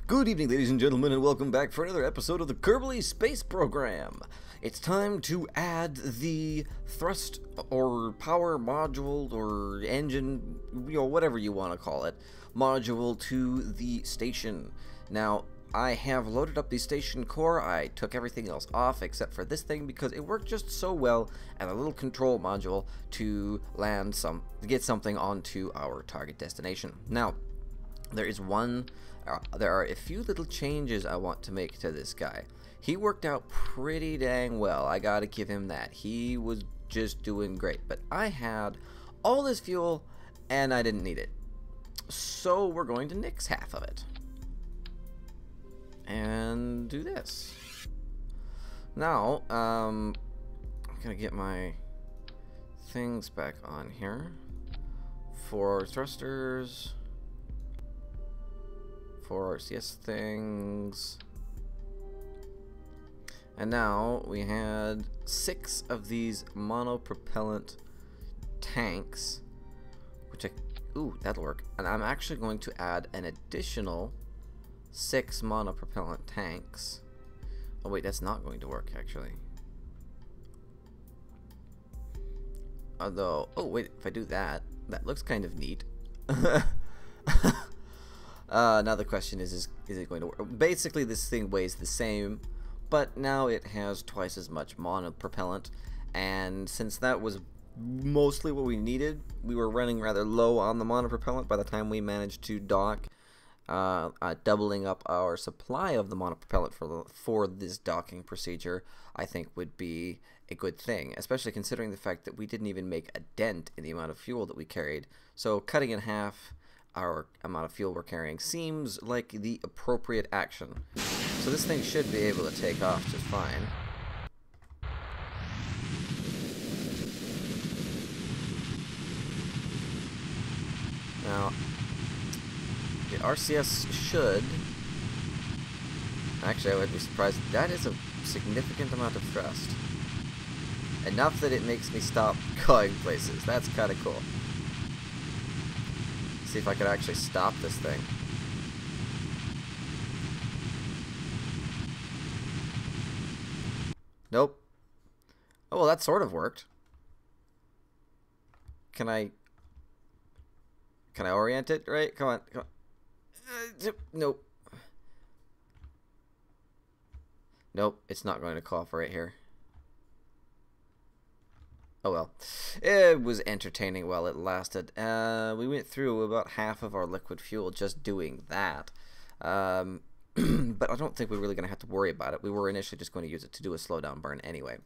Good evening, ladies and gentlemen, and welcome back for another episode of the Kerbal Space Program. It's time to add the thrust or power module or engine, whatever you want to call it, module to the station. Now, I have loaded up the station core. I took everything else off except for this thing because it worked just so well as a little control module to get something onto our target destination. Now, there are a few little changes I want to make to this guy. He worked out pretty dang well. I gotta give him that. He was just doing great. But I had all this fuel and I didn't need it. So we're going to nix half of it. And do this. Now, I'm gonna get my things back on here. For thrusters. For RCS things. And now we had 6 of these monopropellant tanks, which ooh, that'll work. And I'm actually going to add an additional 6 monopropellant tanks. Oh wait, that's not going to work actually. Although, oh wait, if I do that, that looks kind of neat. Now the question is it going to work? Basically, this thing weighs the same, but now it has twice as much monopropellant, and since that was mostly what we needed, we were running rather low on the monopropellant by the time we managed to dock. Doubling up our supply of the monopropellant for this docking procedure, I think would be a good thing, especially considering the fact that we didn't even make a dent in the amount of fuel that we carried. So cutting in half our amount of fuel we're carrying seems like the appropriate action. So this thing should be able to take off just fine. Now, the RCS should... Actually, I would be surprised. That is a significant amount of thrust. Enough that it makes me stop going places. That's kind of cool. See if I could actually stop this thing. Nope. Oh, well, that sort of worked. Can I orient it right? Come on. Nope. Nope, it's not going to cooperate here. Oh well. It was entertaining while it lasted. We went through about half of our liquid fuel just doing that. But I don't think we're really going to have to worry about it. We were initially just going to use it to do a slowdown burn anyway.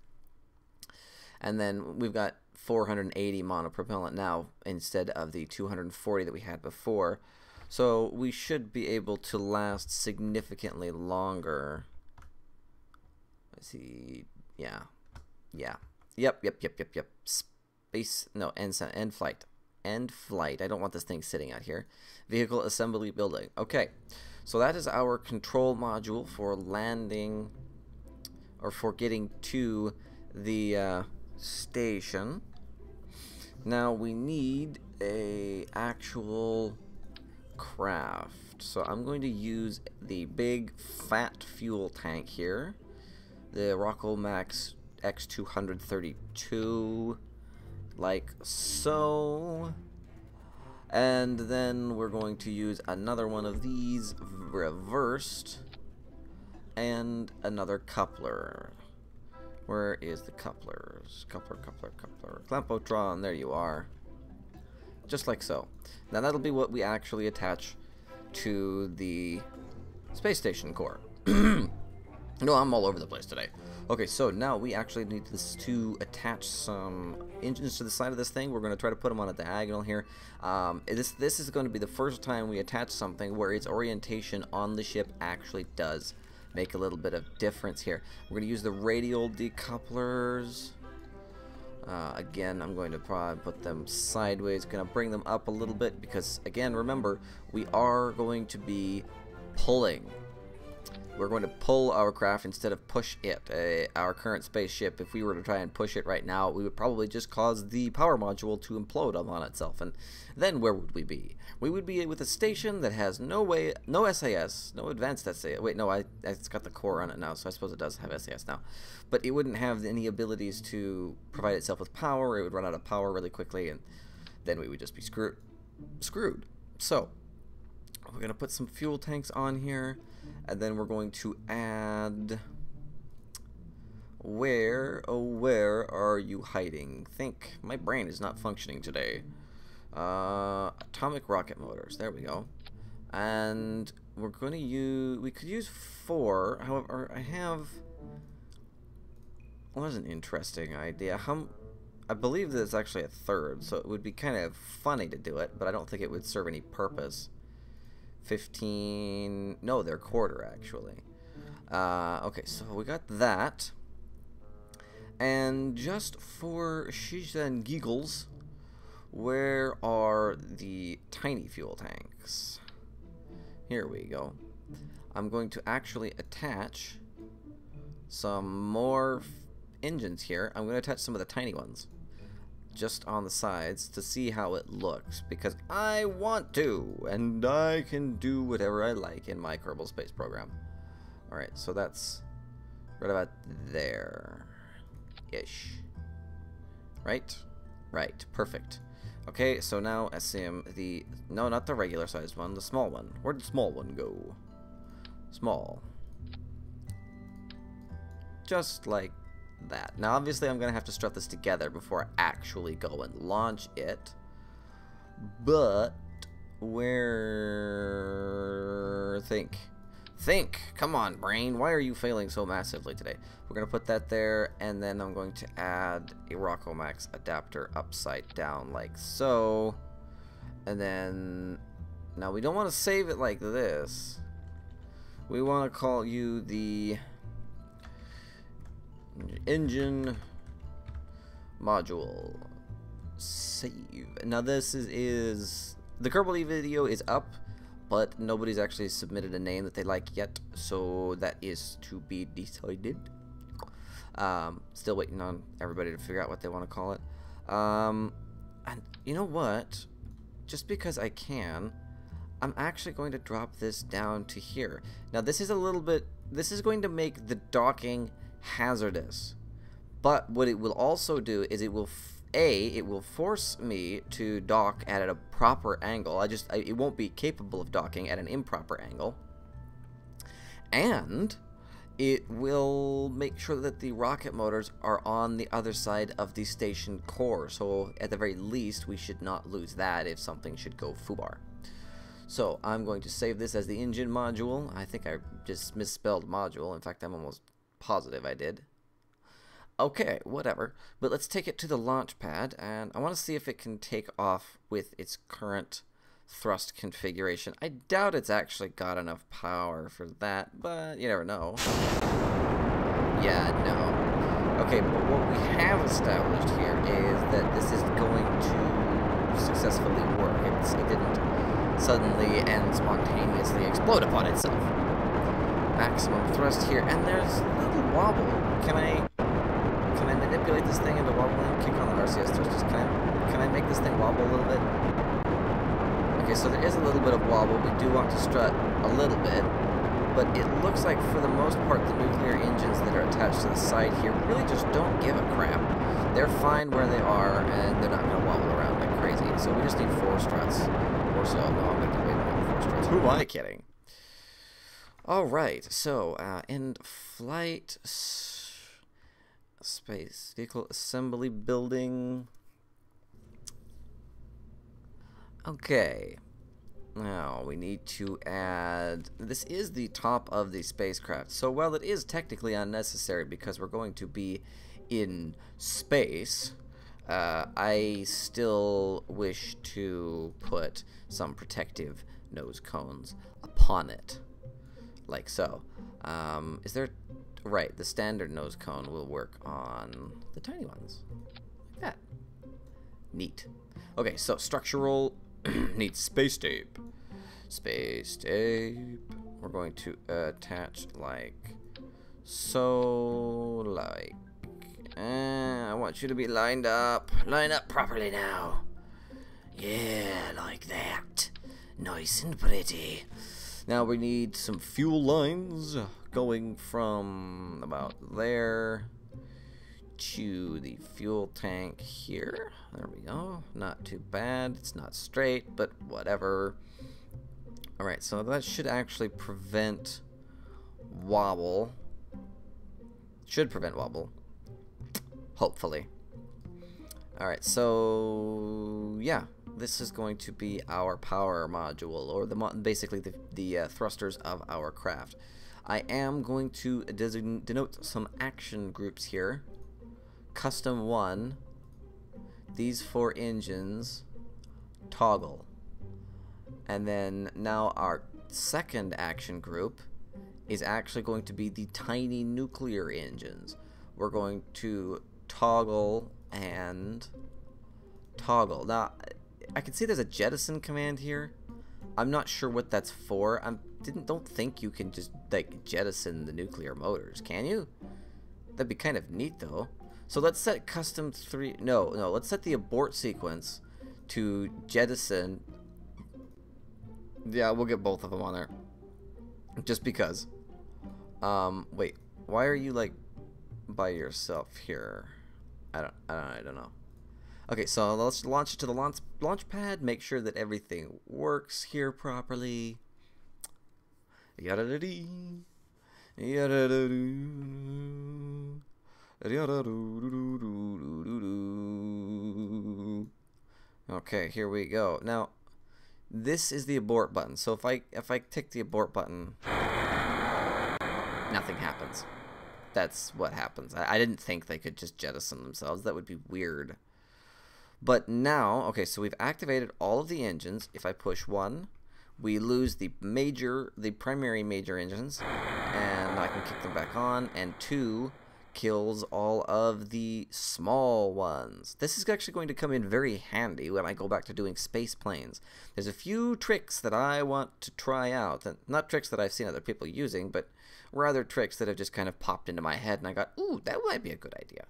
And then we've got 480 monopropellant now instead of the 240 that we had before. So we should be able to last significantly longer. Let's see. Yeah. Yep. Space, no, end flight. End flight. I don't want this thing sitting out here. Vehicle assembly building. Okay, so that is our control module for landing, or for getting to the station. Now we need a actual craft. So I'm going to use the big fat fuel tank here. The Rocco Max X232, like so, and then we're going to use another one of these reversed and another coupler. Where is the couplers? Coupler, Clampotron, there you are, just like so. Now that'll be what we actually attach to the space station core. No, I'm all over the place today. Okay, so now we actually need this to attach some engines to the side of this thing. We're going to try to put them on a diagonal here. This is going to be the first time we attach something where its orientation on the ship actually does make a little bit of difference here. We're going to use the radial decouplers. Again, I'm going to probably put them sideways. Going to bring them up a little bit because, again, remember, we are going to be pulling. We're going to pull our craft instead of push it. Our current spaceship, if we were to try and push it right now, we would probably just cause the power module to implode on itself. And then where would we be? We would be with a station that has no SAS, no advanced SAS. Wait, no, it's got the core on it now, so I suppose it does have SAS now. But it wouldn't have any abilities to provide itself with power. It would run out of power really quickly, and then we would just be screwed. So we're going to put some fuel tanks on here. And then we're going to add, where are you hiding? Think. My brain is not functioning today. Atomic rocket motors. There we go. And we're going to use, we could use 4. However, what was an interesting idea? I believe that it's actually a 3rd, so it would be kind of funny to do it, but I don't think it would serve any purpose. 15, no, they're quarter actually. Okay, so we got that. And just for shish and giggles, where are the tiny fuel tanks? Here we go. I'm going to actually attach some more engines here. I'm going to attach some of the tiny ones just on the sides to see how it looks, because I want to, and I can do whatever I like in my Kerbal Space program. Alright, so that's right about there-ish. Right? Right, perfect. Okay, so now assume no, not the regular sized one, the small one. Where'd the small one go? Small. Just like that. Now obviously I'm gonna have to strut this together before I actually go and launch it, but think, come on brain, why are you failing so massively today? We're gonna put that there, and then I'm going to add a Rockomax adapter upside down like so, and then now we don't want to save it like this. We want to call you the engine module. Save. Now this is the Kerbal video is up, but nobody's actually submitted a name that they like yet, so that is to be decided. Still waiting on everybody to figure out what they want to call it. And you know what? Just because I can, I'm actually going to drop this down to here. Now this is going to make the docking hazardous, but what it will also do is it will force me to dock at a proper angle. It won't be capable of docking at an improper angle, and it will make sure that the rocket motors are on the other side of the station core, so at the very least we should not lose that if something should go foobar. So I'm going to save this as the engine module. I think I just misspelled module. In fact, I'm almost positive I did. Okay, whatever. But let's take it to the launch pad, and I want to see if it can take off with its current thrust configuration. I doubt it's actually got enough power for that, but you never know. Yeah, no. Okay, but what we have established here is that this is going to successfully work. It didn't suddenly and spontaneously explode upon itself. Maximum thrust here, and there's a little wobble. Can I manipulate this thing into wobbling? Kick on the RCS thrusters. Can I make this thing wobble a little bit? Okay, so there is a little bit of wobble. We do want to strut a little bit, but it looks like for the most part the nuclear engines that are attached to the side here really just don't give a crap. They're fine where they are, and they're not going to wobble around like crazy. So we just need 4 struts or so. No, I'm going to wait on 4 struts. Who am I kidding? Alright, so in flight space vehicle assembly building. Okay, now we need to add, this is the top of the spacecraft, so while it is technically unnecessary because we're going to be in space, I still wish to put some protective nose cones upon it, like so. Is there, right, the standard nose cone will work on the tiny ones, like that. Neat. Okay, so structural needs space tape. Space tape. we're going to attach like so, like, I want you to be lined up. Line up properly now. Yeah, like that. Nice and pretty. Now we need some fuel lines going from about there to the fuel tank here. There we go. Not too bad. It's not straight, but whatever. Alright, so that should actually prevent wobble. Should prevent wobble. Hopefully. Alright, so yeah, this is going to be our power module, or basically the thrusters of our craft. I am going to denote some action groups here. Custom 1, these 4 engines, toggle. And then now our second action group is actually going to be the tiny nuclear engines. We're going to toggle and toggle. Now, I can see there's a jettison command here. I'm not sure what that's for. Don't think you can just like jettison the nuclear motors, can you? That'd be kind of neat though. So let's set custom 3. No, let's set the abort sequence to jettison. Yeah, we'll get both of them on there. Just because. Wait, why are you like by yourself here? I don't know. Okay, so let's launch it to the launch pad. Make sure that everything works here properly. Yada-da-dee. Yada-da-doo. Yada-da-doo-doo-doo-doo-doo-doo. Okay, here we go. Now, this is the abort button. So if I tick the abort button, nothing happens. That's what happens. I didn't think they could just jettison themselves. That would be weird. But now, okay, so we've activated all of the engines. If I push 1, we lose the primary major engines, and I can kick them back on. And 2 kills all of the small ones. This is actually going to come in very handy when I go back to doing space planes. There's a few tricks that I want to try out. Not tricks that I've seen other people using, but rather tricks that have just kind of popped into my head, and I got, ooh, that might be a good idea.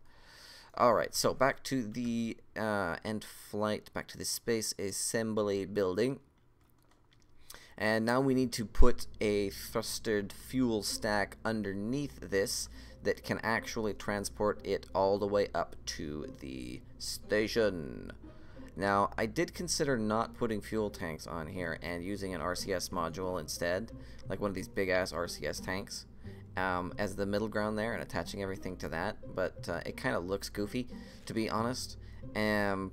Alright, so back to the end flight, back to the space assembly building. And now we need to put a thrustered fuel stack underneath this that can actually transport it all the way up to the station. Now, I did consider not putting fuel tanks on here and using an RCS module instead, like one of these big-ass RCS tanks, as the middle ground there and attaching everything to that, but it kind of looks goofy, to be honest. The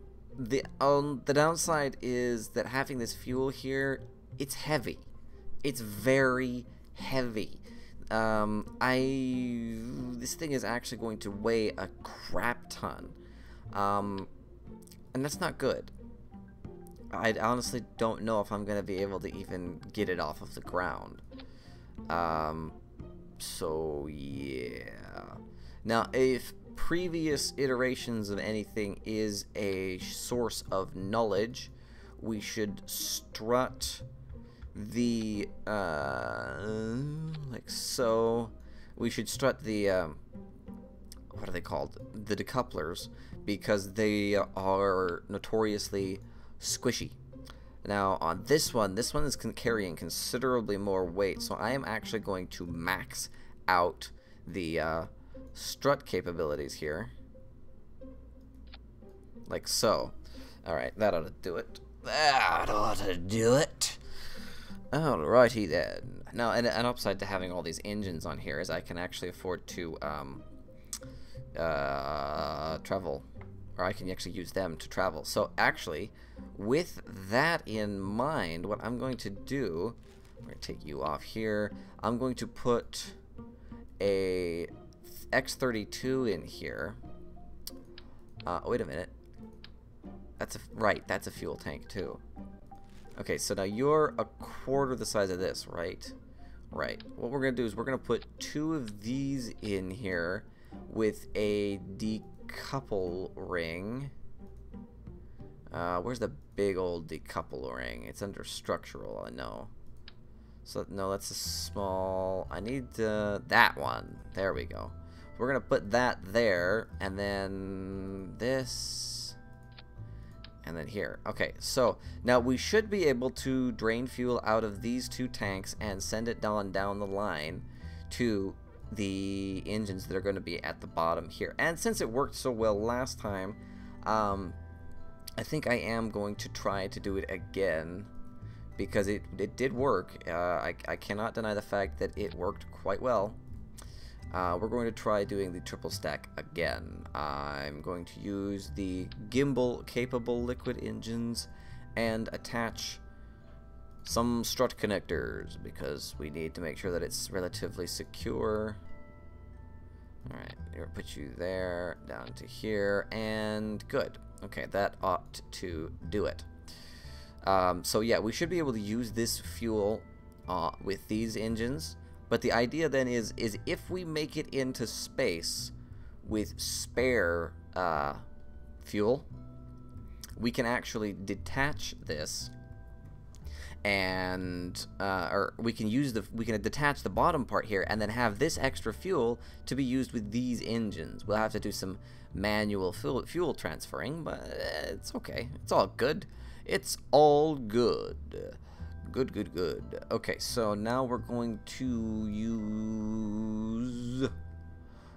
downside is that having this fuel here, it's heavy. It's very heavy. This thing is actually going to weigh a crap ton, and that's not good. I honestly don't know if I'm gonna be able to even get it off of the ground. So yeah. Now, if previous iterations of anything is a source of knowledge, we should strut the like so. We should strut the what are they called? The decouplers, because they are notoriously squishy. Now on this one is carrying considerably more weight, so I am actually going to max out the strut capabilities here, like so. Alright, that ought to do it. That ought to do it. Alrighty then. Now, an upside to having all these engines on here is I can actually afford to travel, or I can actually use them to travel. So actually, with that in mind, what I'm going to do, I'm going to take you off here. I'm going to put a X-32 in here. Wait a minute. That's a fuel tank too. Okay, so now you're a quarter the size of this, right? Right. What we're going to do is we're going to put 2 of these in here with a decouple ring. Where's the big old decouple ring? It's under structural, I know. So, no, that's a small... I need that one. There we go. We're going to put that there, and then this, and then here. Okay, so now we should be able to drain fuel out of these two tanks and send it down the line to the engines that are going to be at the bottom here. And since it worked so well last time, I think I am going to try to do it again, because it did work. I cannot deny the fact that it worked quite well. We're going to try doing the triple stack again. I'm going to use the gimbal capable liquid engines and attach some strut connectors, because we need to make sure that it's relatively secure. Alright, we'll put you there, down to here, and good. Okay, that ought to do it. So yeah, we should be able to use this fuel with these engines. But the idea then is if we make it into space with spare fuel, we can actually detach this, and or we can detach the bottom part here and then have this extra fuel to be used with these engines. We'll have to do some manual fuel transferring, but it's okay. It's all good. It's all good. Good. Okay, so now we're going to use...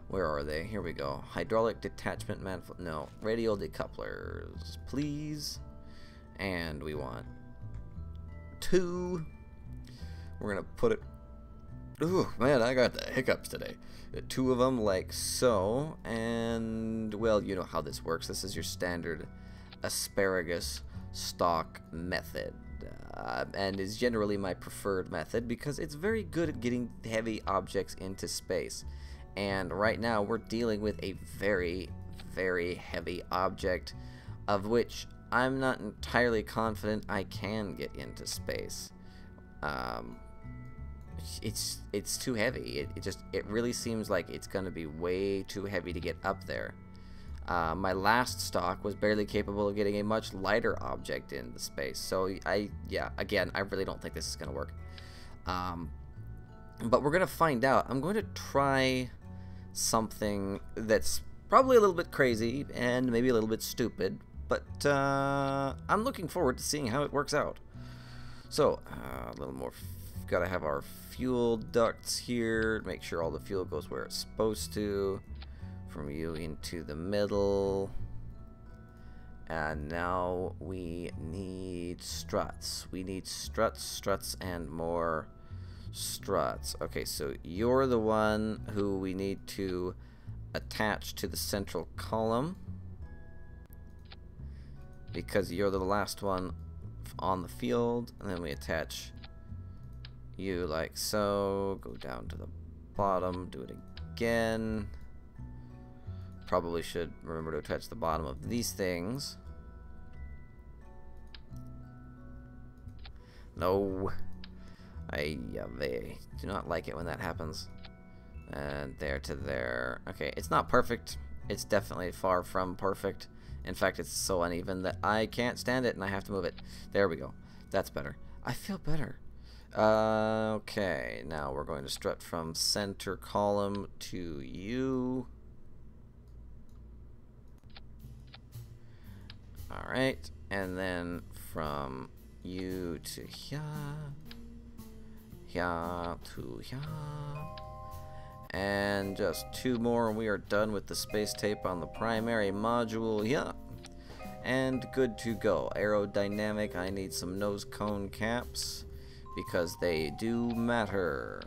Where are they? Here we go. Hydraulic detachment manifold. No, radial decouplers, please. And we want 2. We're gonna put it... Ooh, man, I got the hiccups today. 2 of them, like so. And, well, you know how this works. This is your standard asparagus stock method. And is generally my preferred method because it's very good at getting heavy objects into space. And right now we're dealing with a very, very heavy object, of which I'm not entirely confident I can get into space. It's too heavy. It really seems like it's gonna be way too heavy to get up there. My last stock was barely capable of getting a much lighter object into space. So again, I really don't think this is going to work. But we're going to find out. I'm going to try something that's probably a little bit crazy and maybe a little bit stupid, but I'm looking forward to seeing how it works out. So, a little more, got to have our fuel ducts here, make sure all the fuel goes where it's supposed to. From you into the middle. And now we need struts. We need struts, and more struts. Okay, so you're the one who we need to attach to the central column, because you're the last one on the field. And then we attach you like so. Go down to the bottom, do it again. Probably should remember to attach the bottom of these things. No, I do not like it when that happens. And there to there. Okay, it's not perfect. It's definitely far from perfect. In fact, it's so uneven that I can't stand it and I have to move it. There we go. That's better. I feel better. Okay, now we're going to strut from center column to you. Alright, and then from you to here to here, and just 2 more and we are done with the space tape on the primary module here, and good to go. Aerodynamic, I need some nose cone caps because they do matter.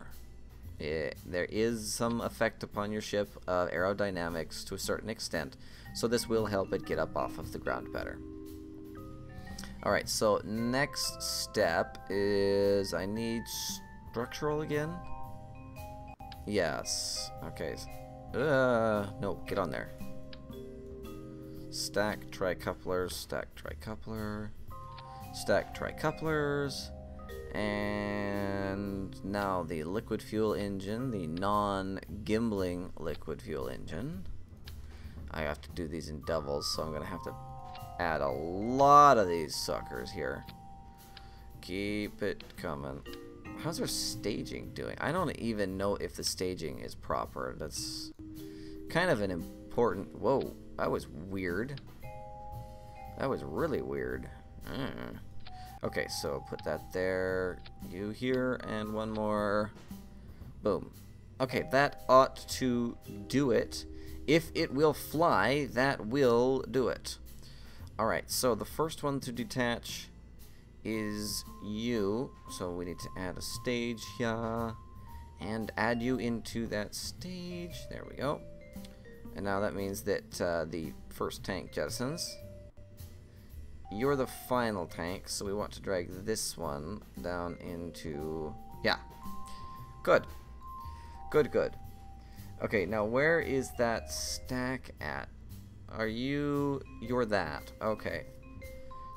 There is some effect upon your ship of aerodynamics to a certain extent, so this will help it get up off of the ground better. Alright, so next step is I need structural again? Yes. Okay. No, get on there. Stack tricouplers, stack tricoupler, stack tricouplers. And now the liquid fuel engine, the non-gimbling liquid fuel engine. I have to do these in doubles, so I'm going to have to add a lot of these suckers here. Keep it coming. How's our staging doing? I don't even know if the staging is proper. That's kind of an important... Whoa, that was weird. That was really weird. Okay, so put that there. You here, and one more. Boom. Okay, that ought to do it. If it will fly, that will do it. Alright, so the first one to detach is you. So we need to add a stage here and add you into that stage. There we go. And now that means that the first tank jettisons. You're the final tank, so we want to drag this one down into... Yeah. Good. Good, good. Okay, now where is that stack at? Are you... You're that. Okay.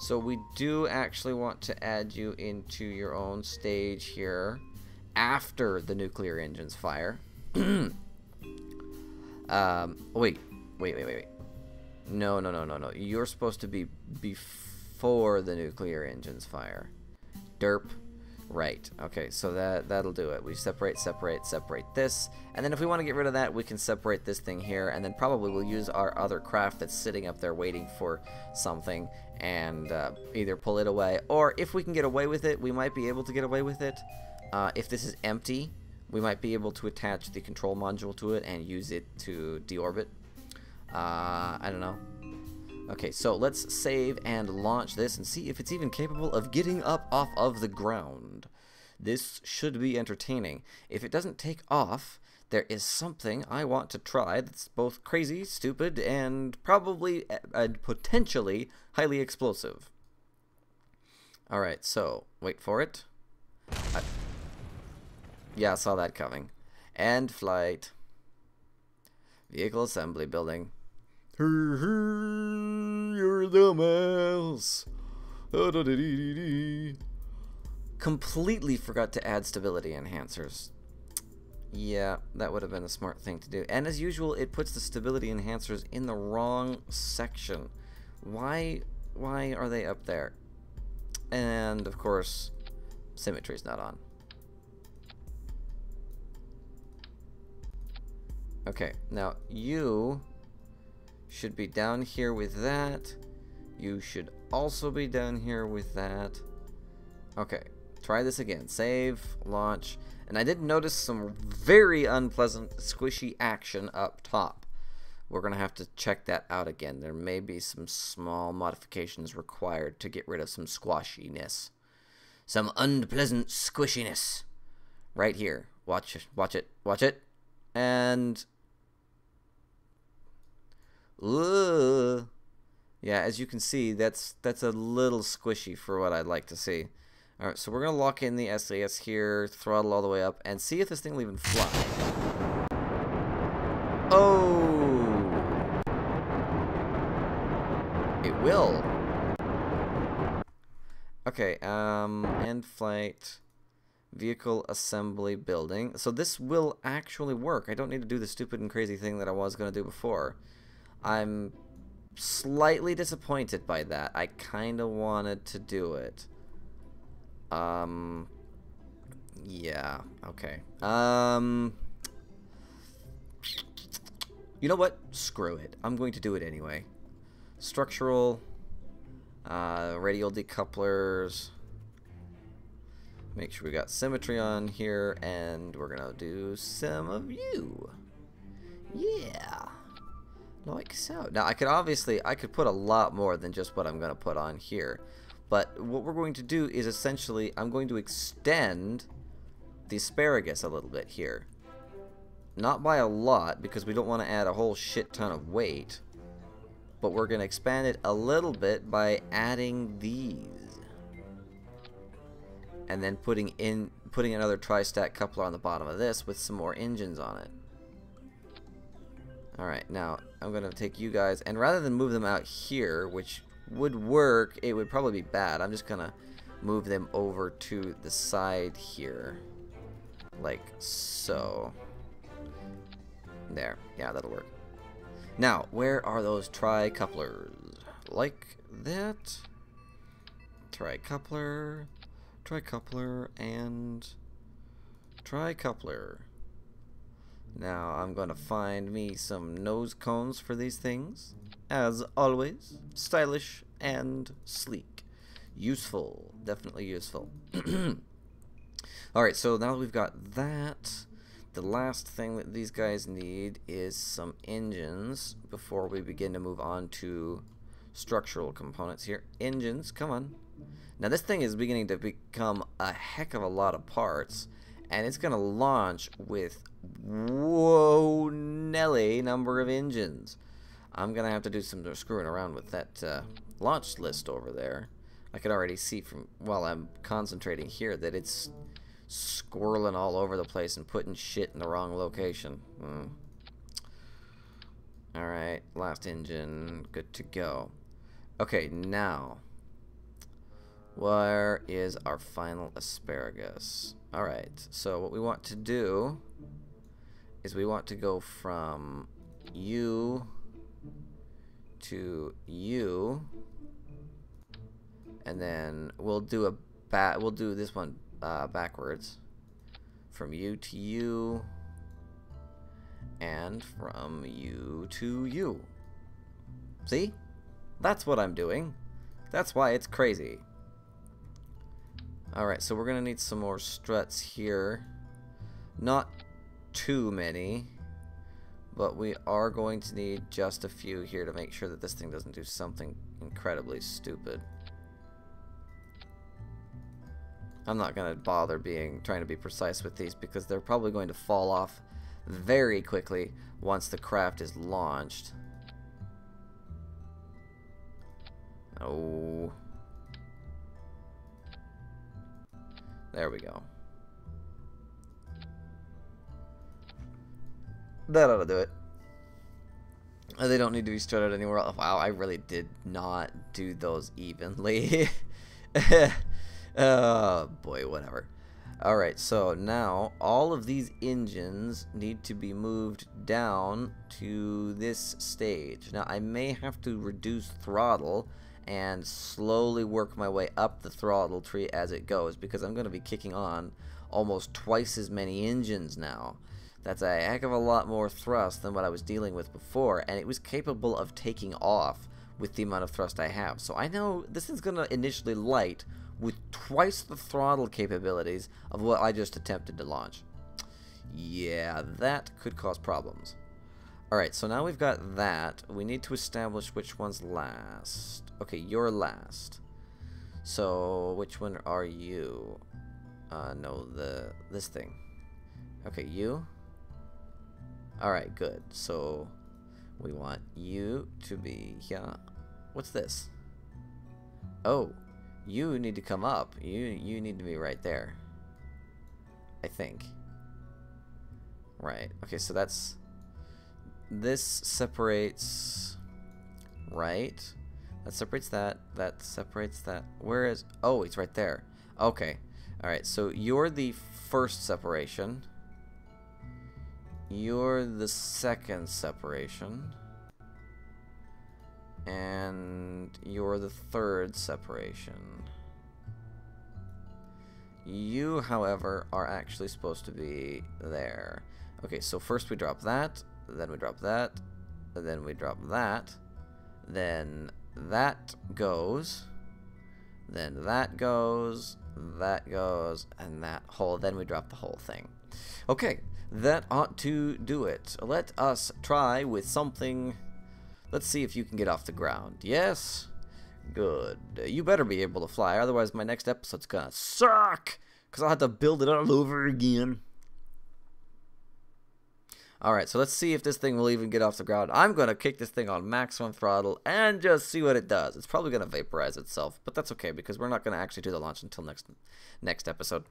So we do actually want to add you into your own stage here after the nuclear engines fire. Wait. No. You're supposed to be before the nuclear engines fire. Derp. Right. Okay, so that'll do it. We separate this. And then if we want to get rid of that, we can separate this thing here. And then probably we'll use our other craft that's sitting up there waiting for something and either pull it away. Or if we can get away with it, we might be able to get away with it. If this is empty, we might be able to attach the control module to it and use it to deorbit. I don't know. Okay, so let's save and launch this and see if it's even capable of getting up off of the ground. This should be entertaining. If it doesn't take off, there is something I want to try that's both crazy, stupid, and probably potentially highly explosive. Alright, so wait for it. Yeah, I saw that coming. And flight. Vehicle assembly building. You're the mouse. Completely forgot to add stability enhancers. Yeah, that would have been a smart thing to do. And as usual, it puts the stability enhancers in the wrong section. Why are they up there? And of course, symmetry's not on. Okay, now you should be down here with that. You should also be down here with that. Okay, try this again. Save, launch. And I did notice some very unpleasant squishy action up top. We're going to have to check that out again. There may be some small modifications required to get rid of some squashiness. Some unpleasant squishiness. Right here. Watch it. Watch it. And... yeah, as you can see, that's a little squishy for what I'd like to see. Alright, so we're going to lock in the SAS here, throttle all the way up, and see if this thing will even fly. Oh! It will. Okay, end flight, vehicle assembly building. So this will actually work. I don't need to do the stupid and crazy thing that I was going to do before. I'm slightly disappointed by that. I kind of wanted to do it. Yeah, okay. You know what? Screw it. I'm going to do it anyway. Structural, radial decouplers. Make sure we got symmetry on here, and we're gonna do some of you. Yeah. Like so. Now I could put a lot more than just what I'm going to put on here. But what we're going to do is essentially I'm going to extend the asparagus a little bit here. Not by a lot because we don't want to add a whole shit ton of weight. But we're going to expand it a little bit by adding these. And then putting another tri-stack coupler on the bottom of this with some more engines on it. Alright, now I'm going to take you guys, and rather than move them out here, which would work, it would probably be bad. I'm just going to move them over to the side here. Like so. There. Yeah, that'll work. Now, where are those tri-couplers? Like that. Tri-coupler, and Tri-coupler. Now I'm going to find me some nose cones for these things. As always, stylish and sleek. Useful. Definitely useful. Alright, so now that we've got that, the last thing that these guys need is some engines before we begin to move on to structural components here. Engines, come on. Now this thing is beginning to become a heck of a lot of parts, and it's going to launch with, whoa, Nelly number of engines. I'm going to have to do some screwing around with that launch list over there. I could already see from, while I'm concentrating here, that it's squirreling all over the place and putting shit in the wrong location. Alright, last engine, good to go. Okay, now, where is our final asparagus? Alright, so what we want to do is we want to go from you to you, and then we'll do this one backwards, from you to you, and from you to you. See? That's what I'm doing. That's why it's crazy. Alright, so we're gonna need some more struts here. Not too many, but we are going to need just a few here to make sure that this thing doesn't do something incredibly stupid. I'm not gonna bother trying to be precise with these, because they're probably going to fall off very quickly once the craft is launched. Oh. There we go. That ought to do it. They don't need to be strutted anywhere else. Wow, I really did not do those evenly. Oh boy, whatever. Alright, so now all of these engines need to be moved down to this stage. Now I may have to reduce throttle and slowly work my way up the throttle tree as it goes, because I'm going to be kicking on almost twice as many engines now. That's a heck of a lot more thrust than what I was dealing with before, and it was capable of taking off with the amount of thrust I have. So I know this is going to initially light with twice the throttle capabilities of what I just attempted to launch. Yeah, that could cause problems. Alright, so now we've got that. We need to establish which one's last. Okay, you're last. So, which one are you? No, this thing. Okay, you? Alright, good. So, we want you to be here. What's this? Oh, you need to come up. You need to be right there, I think. Right. Okay, so that's... This separates... Right. That separates that. That separates that. Where is... Oh, it's right there. Okay. Alright, so you're the first separation. You're the second separation. And you're the third separation. You, however, are actually supposed to be there. Okay, so first we drop that, then we drop that, then we drop that, then that goes, then that goes, and that whole, then we drop the whole thing. Okay, that ought to do it. Let us try with something. Let's see if you can get off the ground. Yes? Good. You better be able to fly, otherwise my next episode's gonna suck, because I'll have to build it all over again. Alright, so let's see if this thing will even get off the ground. I'm gonna kick this thing on maximum throttle and just see what it does. It's probably gonna vaporize itself, but that's okay, because we're not gonna actually do the launch until next episode.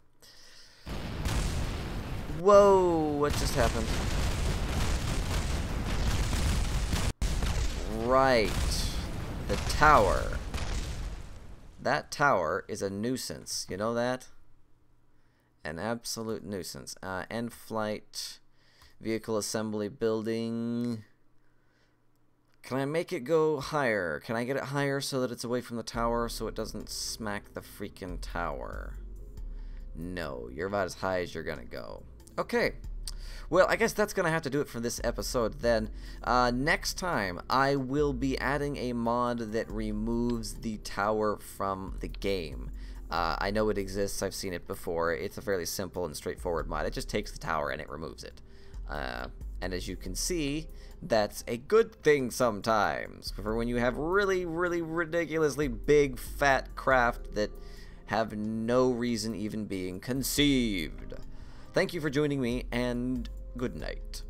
Whoa, what just happened? Right. The tower. That tower is a nuisance. You know that? An absolute nuisance. End flight. Vehicle assembly building. Can I make it go higher? Can I get it higher so that it's away from the tower so it doesn't smack the freaking tower? No, you're about as high as you're gonna go. Okay. Well, I guess that's going to have to do it for this episode then. Next time, I will be adding a mod that removes the tower from the game. I know it exists. I've seen it before. It's a fairly simple and straightforward mod. It just takes the tower and it removes it. And as you can see, that's a good thing sometimes. For when you have really, really ridiculously big, fat craft that have no reason even being conceived. Thank you for joining me, and good night.